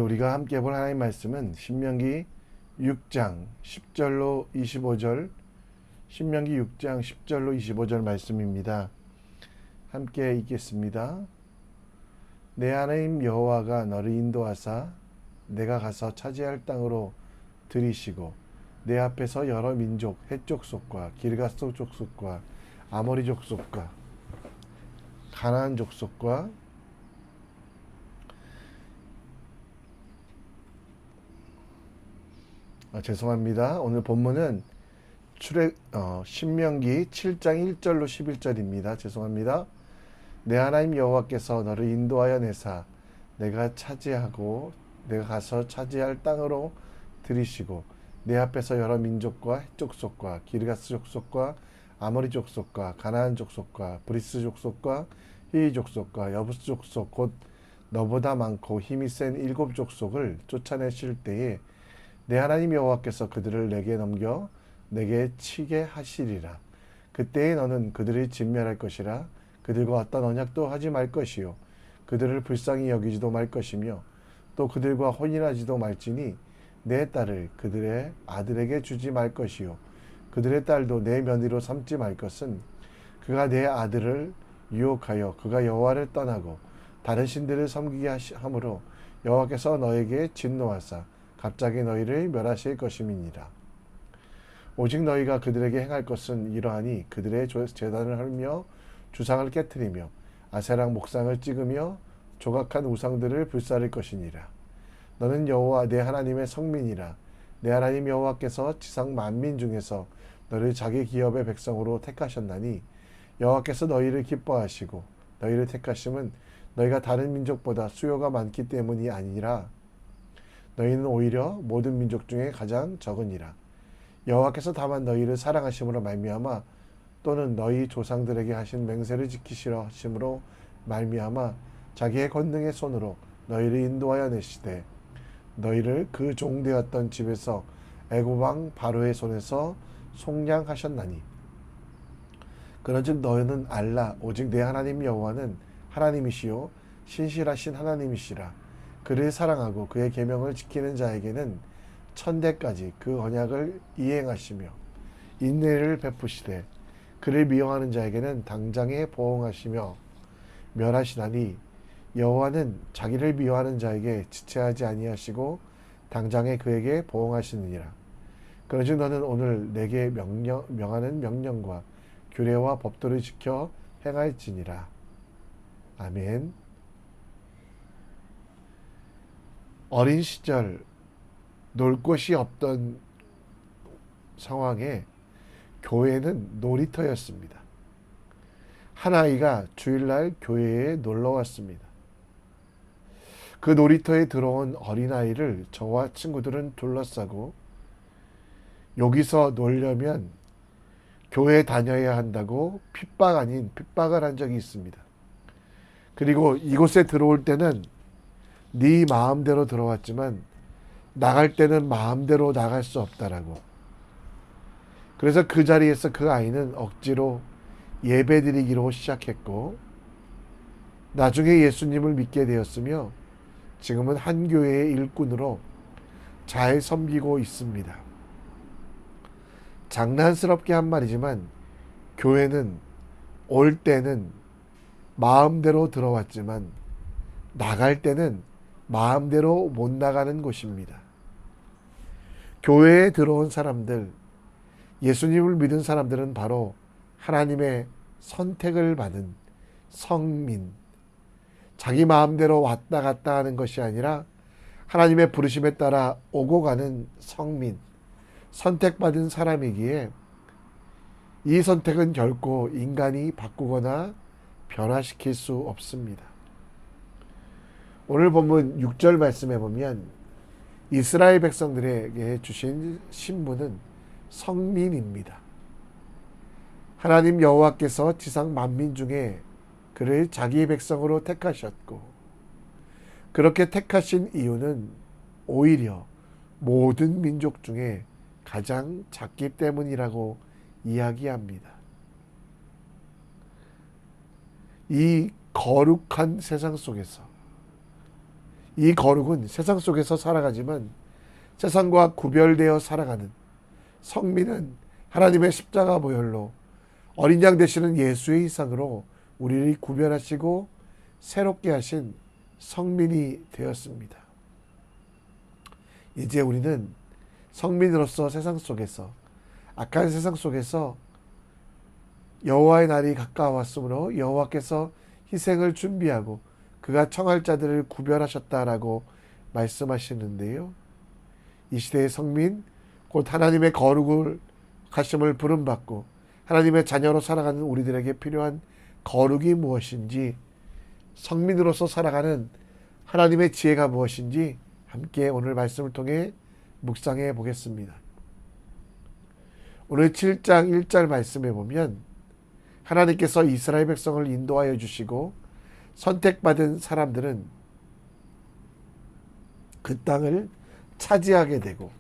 우리가 함께 볼 하나님의 말씀은 신명기 6장 10절로 25절, 신명기 6장 10절로 25절 말씀입니다. 함께 읽겠습니다. 내 하나님 여호와가 너를 인도하사 내가 가서 차지할 땅으로 들이시고 내 앞에서 여러 민족 헷 족속과 길가스 족속과 아모리 족속과 가나안 족속과 죄송합니다. 오늘 본문은 신명기 7장 1절로 11절입니다. 죄송합니다. 내 하나님 여호와께서 너를 인도하여 내사 내가 가서 차지할 땅으로 들이시고 내 앞에서 여러 민족과 헷 족속과 기르가스 족속과 아모리 족속과 가나안 족속과 브리스 족속과 히위 족속과 여부스 족속 곧 너보다 많고 힘이 센 7 족속을 쫓아내실 때에 내 하나님 여호와께서 그들을 내게 넘겨 내게 치게 하시리라. 그때에 너는 그들을 진멸할 것이라. 그들과 어떤 언약도 하지 말 것이요 그들을 불쌍히 여기지도 말 것이며 또 그들과 혼인하지도 말지니 내 딸을 그들의 아들에게 주지 말 것이요 그들의 딸도 내 며느리로 삼지 말 것은 그가 내 아들을 유혹하여 그가 여호와를 떠나고 다른 신들을 섬기게 함으로 여호와께서 너에게 진노하사 갑자기 너희를 멸하실 것임이니라. 오직 너희가 그들에게 행할 것은 이러하니 그들의 제단을 하며 주상을 깨뜨리며 아세랑 목상을 찍으며 조각한 우상들을 불사를 것이니라. 너는 여호와 내 하나님의 성민이라. 내 하나님 여호와께서 지상 만민 중에서 너를 자기 기업의 백성으로 택하셨나니 여호와께서 너희를 기뻐하시고 너희를 택하심은 너희가 다른 민족보다 수요가 많기 때문이 아니라 너희는 오히려 모든 민족 중에 가장 적으니라. 여호와께서 다만 너희를 사랑하심으로 말미암아 또는 너희 조상들에게 하신 맹세를 지키시려 하심으로 말미암아 자기의 권능의 손으로 너희를 인도하여 내시되 너희를 그 종되었던 집에서 애굽 왕 바로의 손에서 속량하셨나니 그런즉 너희는 알라 오직 내 하나님 여호와는 하나님이시요 신실하신 하나님이시라. 그를 사랑하고 그의 계명을 지키는 자에게는 천대까지 그 언약을 이행하시며 인내를 베푸시되 그를 미워하는 자에게는 당장에 보응하시며 멸하시나니 여호와는 자기를 미워하는 자에게 지체하지 아니하시고 당장에 그에게 보응하시느니라. 그런즉 너는 오늘 내게 명하는 명령과 규례와 법도를 지켜 행할지니라. 아멘. 어린 시절 놀 곳이 없던 상황에 교회는 놀이터였습니다. 한 아이가 주일날 교회에 놀러 왔습니다. 그 놀이터에 들어온 어린아이를 저와 친구들은 둘러싸고 여기서 놀려면 교회에 다녀야 한다고 핍박 아닌 핍박을 한 적이 있습니다. 그리고 이곳에 들어올 때는 네 마음대로 들어왔지만 나갈 때는 마음대로 나갈 수 없다라고. 그래서 그 자리에서 그 아이는 억지로 예배드리기로 시작했고 나중에 예수님을 믿게 되었으며 지금은 한 교회의 일꾼으로 잘 섬기고 있습니다. 장난스럽게 한 말이지만 교회는 올 때는 마음대로 들어왔지만 나갈 때는 마음대로 못 나가는 곳입니다. 교회에 들어온 사람들, 예수님을 믿은 사람들은 바로 하나님의 선택을 받은 성민, 자기 마음대로 왔다 갔다 하는 것이 아니라 하나님의 부르심에 따라 오고 가는 성민, 선택받은 사람이기에 이 선택은 결코 인간이 바꾸거나 변화시킬 수 없습니다. 오늘 본문 6절 말씀에 보면 이스라엘 백성들에게 주신 신분은 성민입니다. 하나님 여호와께서 지상 만민 중에 그를 자기 백성으로 택하셨고 그렇게 택하신 이유는 오히려 모든 민족 중에 가장 작기 때문이라고 이야기합니다. 이 거룩한 세상 속에서 이 거룩은 세상 속에서 살아가지만 세상과 구별되어 살아가는 성민은 하나님의 십자가 보혈로 어린 양 되시는 예수의 희생으로 우리를 구별하시고 새롭게 하신 성민이 되었습니다. 이제 우리는 성민으로서 세상 속에서, 악한 세상 속에서 여호와의 날이 가까웠으므로 여호와께서 희생을 준비하고 그가 청할 자들을 구별하셨다라고 말씀하시는데요. 이 시대의 성민, 곧 하나님의 거룩을 하심을 부름받고 하나님의 자녀로 살아가는 우리들에게 필요한 거룩이 무엇인지, 성민으로서 살아가는 하나님의 지혜가 무엇인지 함께 오늘 말씀을 통해 묵상해 보겠습니다. 오늘 7장 1절 말씀에 보면 하나님께서 이스라엘 백성을 인도하여 주시고 선택받은 사람들은 그 땅을 차지하게 되고,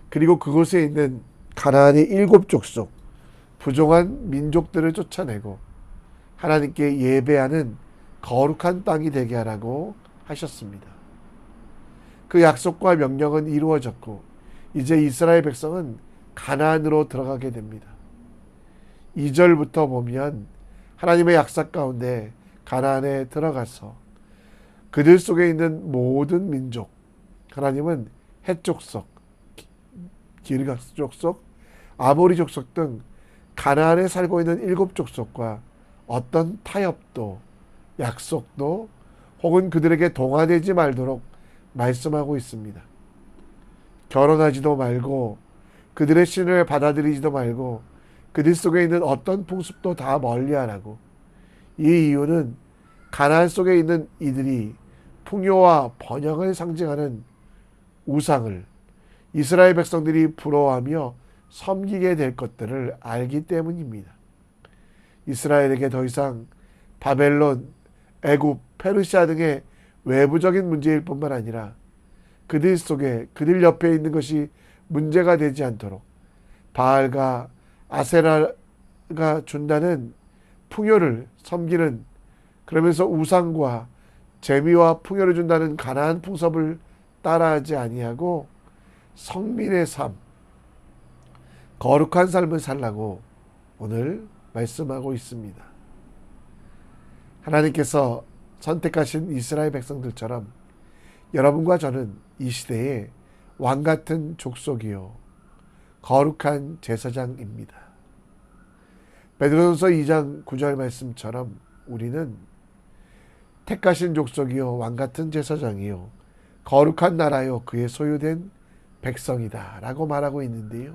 그리고 그곳에 있는 가나안의 7족속 부정한 민족들을 쫓아내고 하나님께 예배하는 거룩한 땅이 되게 하라고 하셨습니다. 그 약속과 명령은 이루어졌고 이제 이스라엘 백성은 가나안으로 들어가게 됩니다. 2절부터 보면 하나님의 약속 가운데 가나안에 들어가서 그들 속에 있는 모든 민족, 하나님은 헷 족속, 기르가스 족속, 아모리 족속 등 가나안에 살고 있는 7족속과 어떤 타협도, 약속도 혹은 그들에게 동화되지 말도록 말씀하고 있습니다. 결혼하지도 말고 그들의 신을 받아들이지도 말고 그들 속에 있는 어떤 풍습도 다 멀리하라고. 이 이유는 가나안 속에 있는 이들이 풍요와 번영을 상징하는 우상을 이스라엘 백성들이 부러워하며 섬기게 될 것들을 알기 때문입니다. 이스라엘에게 더 이상 바벨론, 애굽, 페르시아 등의 외부적인 문제일 뿐만 아니라 그들 속에, 그들 옆에 있는 것이 문제가 되지 않도록 바알과 아세라가 준다는 풍요를 섬기는, 그러면서 우상과 재미와 풍요를 준다는 가나안 풍습을 따라하지 아니하고 성민의 삶, 거룩한 삶을 살라고 오늘 말씀하고 있습니다. 하나님께서 선택하신 이스라엘 백성들처럼 여러분과 저는 이 시대에 왕같은 족속이요 거룩한 제사장입니다. 베드로전서 2장 9절 말씀처럼 우리는 택하신 족속이요 왕같은 제사장이요 거룩한 나라요 그의 소유된 백성이다 라고 말하고 있는데요.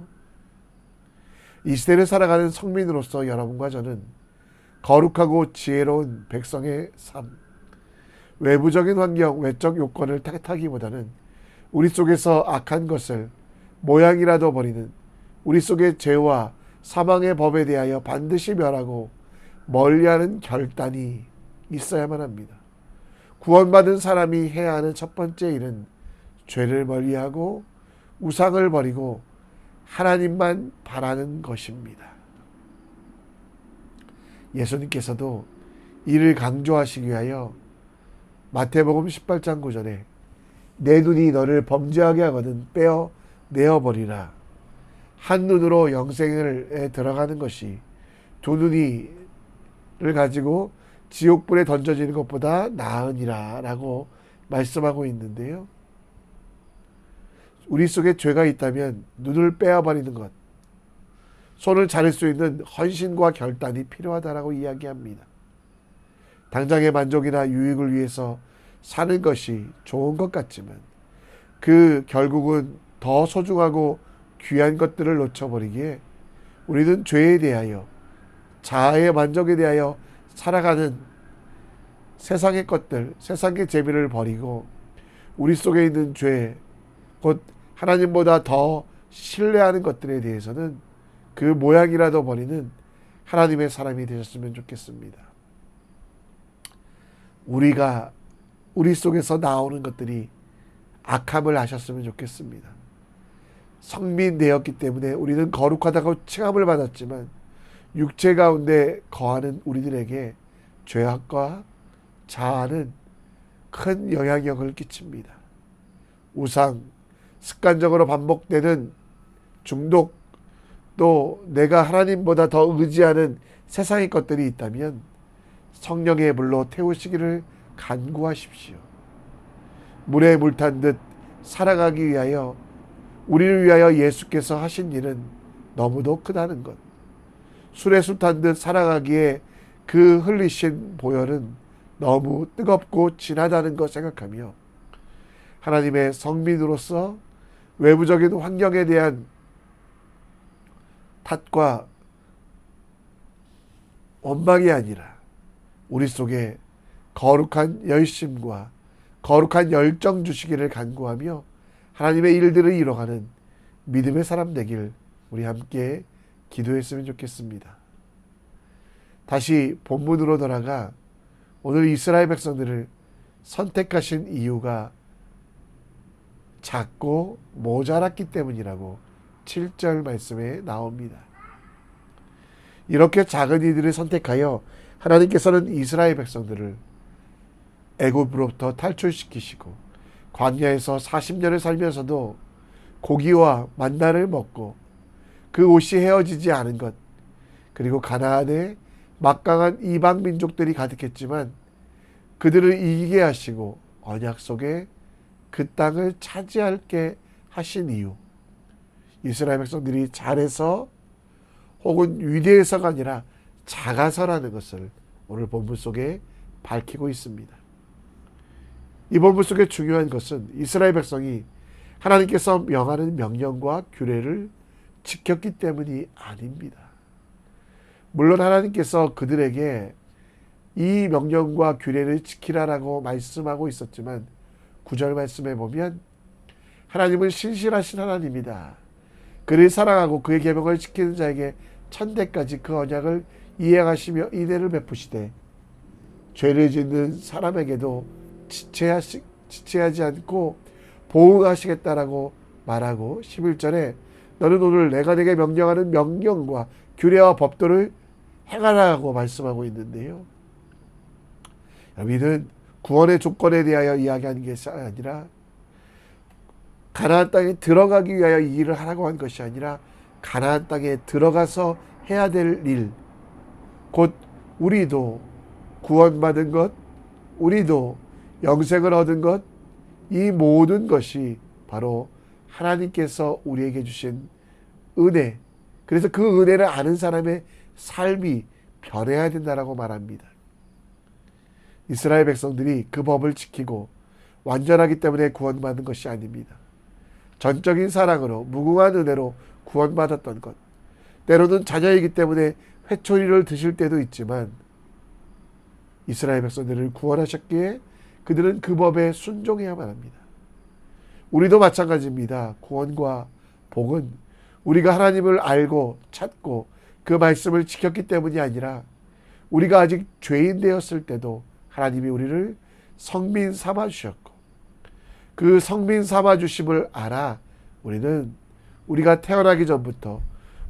이 시대를 살아가는 성민으로서 여러분과 저는 거룩하고 지혜로운 백성의 삶, 외부적인 환경, 외적 요건을 탓하기보다는 우리 속에서 악한 것을 모양이라도 버리는, 우리 속의 죄와 사망의 법에 대하여 반드시 멸하고 멀리하는 결단이 있어야만 합니다. 구원받은 사람이 해야 하는 첫 번째 일은 죄를 멀리하고 우상을 버리고 하나님만 바라는 것입니다. 예수님께서도 이를 강조하시기 위하여 마태복음 18장 9절에 내 눈이 너를 범죄하게 하거든 빼어 내어버리라. 한 눈으로 영생에 들어가는 것이 두 눈이를 가지고 지옥불에 던져지는 것보다 나으니라 라고 말씀하고 있는데요. 우리 속에 죄가 있다면 눈을 빼어버리는 것, 손을 자를 수 있는 헌신과 결단이 필요하다라고 이야기합니다. 당장의 만족이나 유익을 위해서 사는 것이 좋은 것 같지만 그 결국은 더 소중하고 귀한 것들을 놓쳐버리기에 우리는 죄에 대하여, 자아의 만족에 대하여 살아가는 세상의 것들, 세상의 재미를 버리고 우리 속에 있는 죄, 곧 하나님보다 더 신뢰하는 것들에 대해서는 그 모양이라도 버리는 하나님의 사람이 되셨으면 좋겠습니다. 우리 속에서 나오는 것들이 악함을 아셨으면 좋겠습니다. 성민되었기 때문에 우리는 거룩하다고 칭함을 받았지만 육체 가운데 거하는 우리들에게 죄악과 자아는 큰 영향력을 끼칩니다. 우상, 습관적으로 반복되는 중독, 또 내가 하나님보다 더 의지하는 세상의 것들이 있다면 성령의 불로 태우시기를 간구하십시오. 물에 물 탄 듯 살아가기 위하여, 우리를 위하여 예수께서 하신 일은 너무도 크다는 것, 술에 술 탄 듯 살아가기에 그 흘리신 보혈은 너무 뜨겁고 진하다는 것 생각하며 하나님의 성민으로서 외부적인 환경에 대한 탓과 원망이 아니라 우리 속에 거룩한 열심과 거룩한 열정 주시기를 간구하며 하나님의 일들을 이뤄가는 믿음의 사람 되길 우리 함께 기도했으면 좋겠습니다. 다시 본문으로 돌아가 오늘 이스라엘 백성들을 선택하신 이유가 작고 모자랐기 때문이라고 7절 말씀에 나옵니다. 이렇게 작은 이들을 선택하여 하나님께서는 이스라엘 백성들을 애굽으로부터 탈출시키시고 광야에서 40년을 살면서도 고기와 만나를 먹고 그 옷이 헤어지지 않은 것, 그리고 가나안에 막강한 이방 민족들이 가득했지만 그들을 이기게 하시고 언약 속에 그 땅을 차지하게 하신 이유, 이스라엘 백성들이 잘해서 혹은 위대해서가 아니라 작아서라는 것을 오늘 본문 속에 밝히고 있습니다. 이 본문 속에 중요한 것은 이스라엘 백성이 하나님께서 명하는 명령과 규례를 지켰기 때문이 아닙니다. 물론 하나님께서 그들에게 이 명령과 규례를 지키라라고 말씀하고 있었지만 9절 말씀에 보면 하나님은 신실하신 하나님이다. 그를 사랑하고 그의 계명을 지키는 자에게 천대까지 그 언약을 이행하시며 인애를 베푸시되 죄를 짓는 사람에게도 지체하지 않고 보응하시겠다라고 말하고 11절에 너는 오늘 내가 내게 명령하는 명령과 규례와 법도를 행하라고 말씀하고 있는데요. 여기는 구원의 조건에 대하여 이야기하는 것이 아니라 가나안 땅에 들어가기 위하여 이 일을 하라고 한 것이 아니라 가나안 땅에 들어가서 해야 될 일, 곧 우리도 구원받은 것, 우리도 영생을 얻은 것, 이 모든 것이 바로 하나님께서 우리에게 주신 은혜, 그래서 그 은혜를 아는 사람의 삶이 변해야 된다라고 말합니다. 이스라엘 백성들이 그 법을 지키고 완전하기 때문에 구원받은 것이 아닙니다. 전적인 사랑으로 무궁한 은혜로 구원받았던 것, 때로는 자녀이기 때문에 회초리를 드실 때도 있지만 이스라엘 백성들을 구원하셨기에 그들은 그 법에 순종해야만 합니다. 우리도 마찬가지입니다. 구원과 복은 우리가 하나님을 알고 찾고 그 말씀을 지켰기 때문이 아니라 우리가 아직 죄인 되었을 때도 하나님이 우리를 성민 삼아 주셨고 그 성민 삼아 주심을 알아 우리는 우리가 태어나기 전부터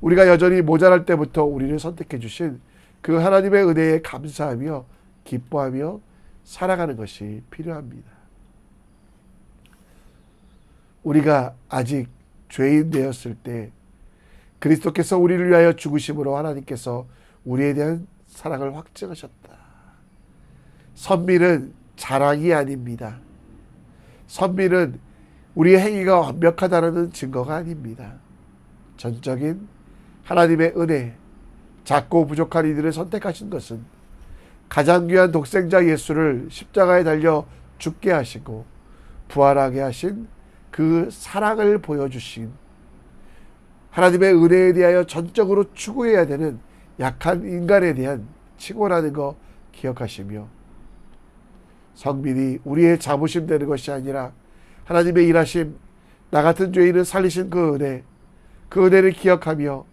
우리가 여전히 모자랄 때부터 우리를 선택해 주신 그 하나님의 은혜에 감사하며 기뻐하며 살아가는 것이 필요합니다. 우리가 아직 죄인 되었을 때 그리스도께서 우리를 위하여 죽으심으로 하나님께서 우리에 대한 사랑을 확증하셨다. 선민은 자랑이 아닙니다. 선민은 우리의 행위가 완벽하다는 증거가 아닙니다. 전적인 하나님의 은혜, 작고 부족한 이들을 선택하신 것은 가장 귀한 독생자 예수를 십자가에 달려 죽게 하시고 부활하게 하신 그 사랑을 보여주신 하나님의 은혜에 대하여 전적으로 추구해야 되는 약한 인간에 대한 칭호라는 거 기억하시며 성민이 우리의 자부심 되는 것이 아니라 하나님의 일하심, 나 같은 죄인을 살리신 그 은혜, 그 은혜를 기억하며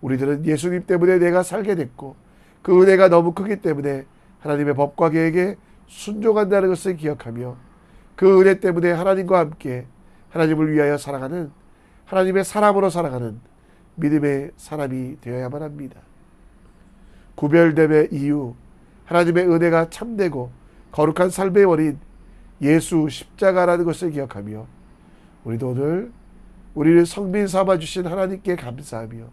우리들은 예수님 때문에 내가 살게 됐고 그 은혜가 너무 크기 때문에 하나님의 법과 계획에 순종한다는 것을 기억하며 그 은혜 때문에 하나님과 함께 하나님을 위하여 살아가는 하나님의 사람으로 살아가는 믿음의 사람이 되어야만 합니다. 구별됨의 이유, 하나님의 은혜가 참되고 거룩한 삶의 원인, 예수 십자가라는 것을 기억하며 우리도 오늘 우리를 성민 삼아주신 하나님께 감사하며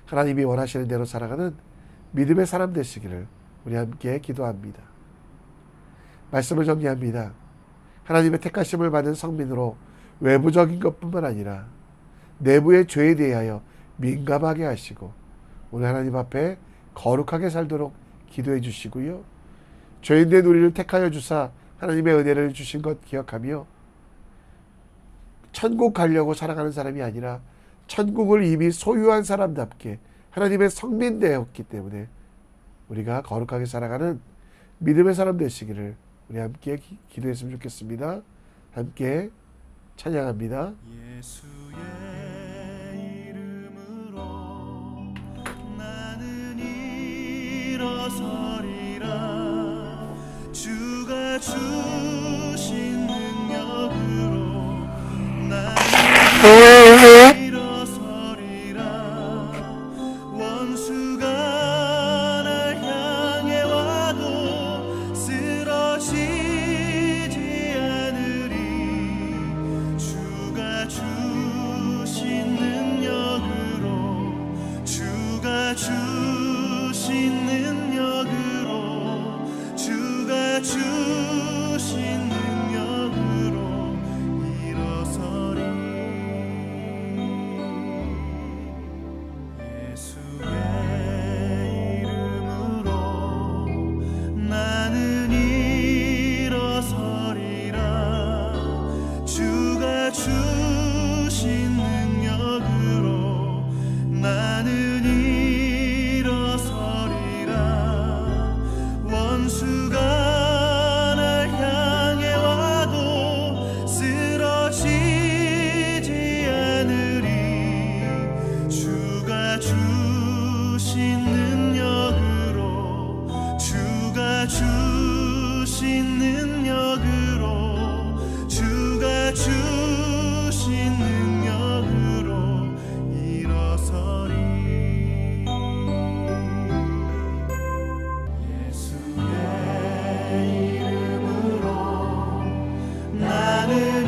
하나님이 원하시는 대로 살아가는 믿음의 사람 되시기를 우리 함께 기도합니다. 말씀을 정리합니다. 하나님의 택하심을 받은 성민으로 외부적인 것뿐만 아니라 내부의 죄에 대하여 민감하게 하시고 오늘 하나님 앞에 거룩하게 살도록 기도해 주시고요. 죄인된 우리를 택하여 주사 하나님의 은혜를 주신 것 기억하며 천국 가려고 살아가는 사람이 아니라 천국을 이미 소유한 사람답게 하나님의 성민 되었기 때문에 우리가 거룩하게 살아가는 믿음의 사람 되시기를 우리 함께 기도했으면 좋겠습니다. 함께 찬양합니다. 예수의 이름으로 나는 일어서리라. 주가 주신 능력으로 나는 일어서리라. 원수가 날 향해 와도 쓰러지지 않으리. 주가 주신 능력으로 주가 주신 능력으로 주가 주신 능력으로 일어서리. 예수의 이름으로 나는 일어서리라. 주가 주신 능력으로 나는 일어서리라. 원수가 날 향해 와도 쓰러지지 않으리. 주가 주신 능력으로 주가 주신 능력으로 주가 주신 능력으로 일어서리. 예수의 이름으로 나는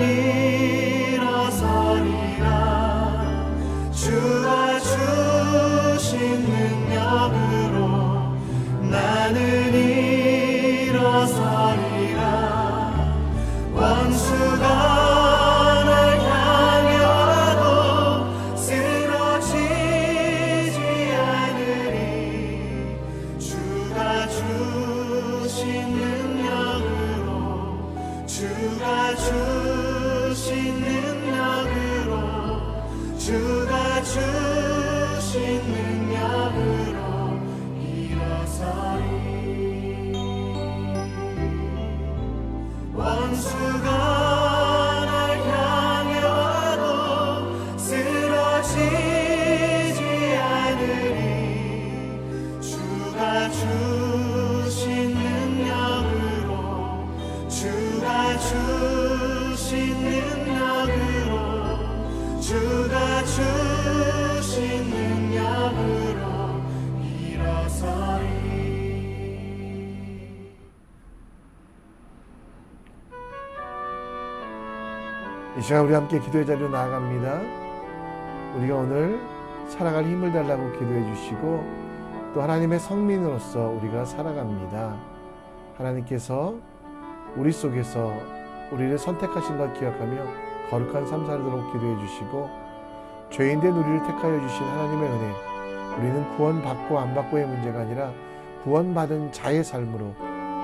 일어서리라. 주가 주신 능력으로 나는 일어서리라. 원수가 날 향해 와도 쓰러지지 않으리. 주가 주신 능력으로 주가 주신 능력으로 주가 주신 능력으로 일어서리. 원수가 날 향해 와도 쓰러지지 않으리. 주가 주신 능력으로 주가 주신 능력으로 주가 주신 능력으로 일어서리. 이 시간 우리 함께 기도의 자리로 나아갑니다. 우리가 오늘 살아갈 힘을 달라고 기도해 주시고 또 하나님의 성민으로서 우리가 살아갑니다. 하나님께서 우리 속에서 우리를 선택하신 것 기억하며 거룩한 삶 살도록 기도해 주시고 죄인된 우리를 택하여 주신 하나님의 은혜, 우리는 구원받고 안 받고의 문제가 아니라 구원받은 자의 삶으로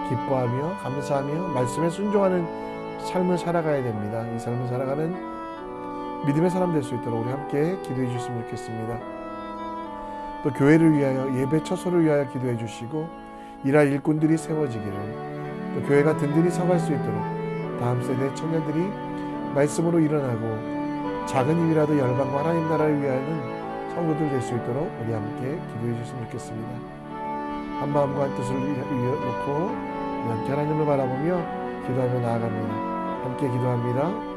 기뻐하며 감사하며 말씀에 순종하는 삶을 살아가야 됩니다. 이 삶을 살아가는 믿음의 사람 될 수 있도록 우리 함께 기도해 주셨으면 좋겠습니다. 또 교회를 위하여 예배 처소를 위하여 기도해 주시고 일할 일꾼들이 세워지기를, 또 교회가 든든히 서갈 수 있도록 다음 세대 청년들이 말씀으로 일어나고 작은 힘이라도 열방과 하나님 나라를 위하여는 성도들 될 수 있도록 우리 함께 기도해 주셨으면 좋겠습니다. 한 마음과 한 뜻을 놓고 우리 함께 하나님을 바라보며 기도하며 나아갑니다. 함께 기도합니다.